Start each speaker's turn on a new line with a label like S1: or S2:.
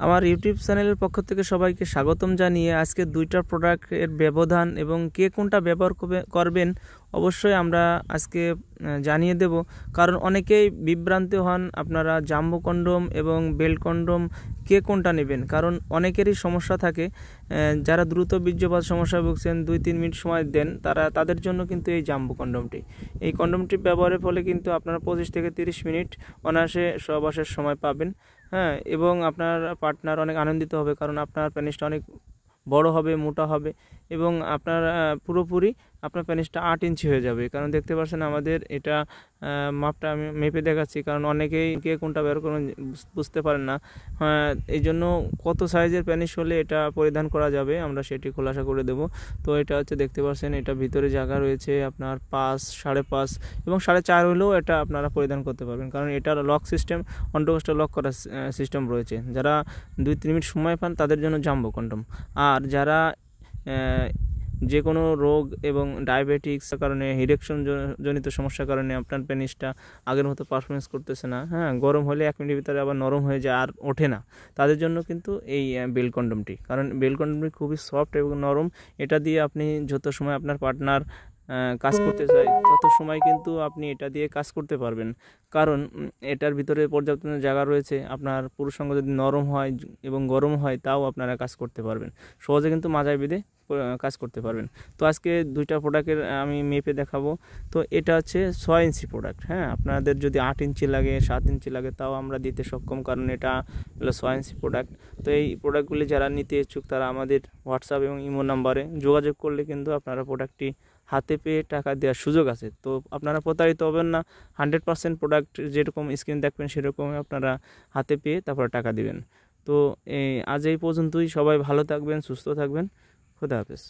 S1: আমার ইউটিউব চ্যানেলের পক্ষ থেকে সবাইকে স্বাগতম জানিয়ে আজকে দুইটা প্রোডাক্টের ব্যবধান এবং কে কোনটা ব্যবহার করবেন অবশ্যই আমরা আজকে জানিয়ে দেব। কারণ অনেকেই বিভ্রান্ত হন, আপনারা জাম্বো কন্ডোম এবং বেল্ট কন্ডোম কে কোনটা নেবেন, কারণ অনেকেরই সমস্যা থাকে। যারা দ্রুত বীর্যপাত সমস্যায় ভুগছেন, 2-3 মিনিট সময় দেন, তাদের জন্য কিন্তু এই জাম্বো কন্ডোমটি, এই কন্ডোমটি ব্যবহারের ফলে কিন্তু আপনারা 25 থেকে 30 মিনিট অনায়াসে সহবাসের সময় পাবেন। হ্যাঁ, এবং আপনার পার্টনার অনেক আনন্দিত হবে, কারণ আপনার পেনিসটা অনেক বড় হবে, মোটা হবে এবং আপনার পুরোপুরি আপনার পেনিসটা 8 ইঞ্চি হয়ে যাবে। কারণ দেখতে পাচ্ছেন আমাদের এটা মাপটা আমি মেপে দেখাচ্ছি, কারণ অনেকেই কে কোনটা বের করুন বুঝতে পারেন না। এই জন্য কত সাইজের পেনিস হলে এটা পরিধান করা যাবে আমরা সেটি খোলাসা করে দেব। তো এটা হচ্ছে দেখতে পাচ্ছেন, এটা ভিতরে জায়গা রয়েছে আপনার 5, 5.5 এবং 4.5 হলেও এটা আপনারা পরিধান করতে পারবেন, কারণ এটার লক সিস্টেম, অন্ডকোষটা লক করার সিস্টেম রয়েছে। যারা 2-3 মিনিট সময় পান তাদের জন্য জাম্বো কন্ডোম। আর যারা যে কোনো রোগ এবং ডায়াবেটিক্সের কারণে, ইরেকশন জনিত সমস্যার কারণে আপনার পেনিসটা আগের মতো পারফরমেন্স করতেছে না, গরম হলে 1 মিনিটের ভিতরে আবার নরম হয়ে যায় আর ওঠে না, তাদের জন্য কিন্তু এই বেল্ট কন্ডোমটি, কারণ বেল্ট কন্ডোমটি খুবই সফট এবং নরম। এটা দিয়ে আপনি যত সময় আপনার পার্টনার কাজ করতে চায় তত সময় কিন্তু আপনি এটা দিয়ে কাজ করতে পারবেন, কারণ এটার ভিতরে পর্যাপ্ত জায়গা রয়েছে। আপনার পুরুষাঙ্গ যদি নরম হয় এবং গরম হয় তাও আপনারা কাজ করতে পারবেন, সহজে কিন্তু মাজায় বেঁধে কাজ করতে পারবেন। তো আজকে দুইটা প্রোডাক্টের আমি মেপে দেখাবো। তো এটা হচ্ছে 6 ইঞ্চি প্রোডাক্ট। আপনাদের যদি 8 ইঞ্চি লাগে, 7 ইঞ্চি লাগে তাও আমরা দিতে সক্ষম, কারণ এটা হলো 6 ইঞ্চি প্রোডাক্ট। তো এই প্রোডাক্টগুলি যারা নিতে ইচ্ছুক তারা আমাদের হোয়াটসঅ্যাপ এবং ইমো নাম্বারে যোগাযোগ করলে কিন্তু আপনারা প্রোডাক্টটি হাতে পেয়ে টাকা দেওয়ার সুযোগ আছে। তো আপনারা প্রতারিত হবেন না, 100% প্রোডাক্ট যেরকম স্ক্রিন দেখবেন সেরকমই আপনারা হাতে পেয়ে তারপর টাকা দিবেন। তো আজ এই পর্যন্তই। সবাই ভালো থাকবেন, সুস্থ থাকবেন। খুদা হাফেজ।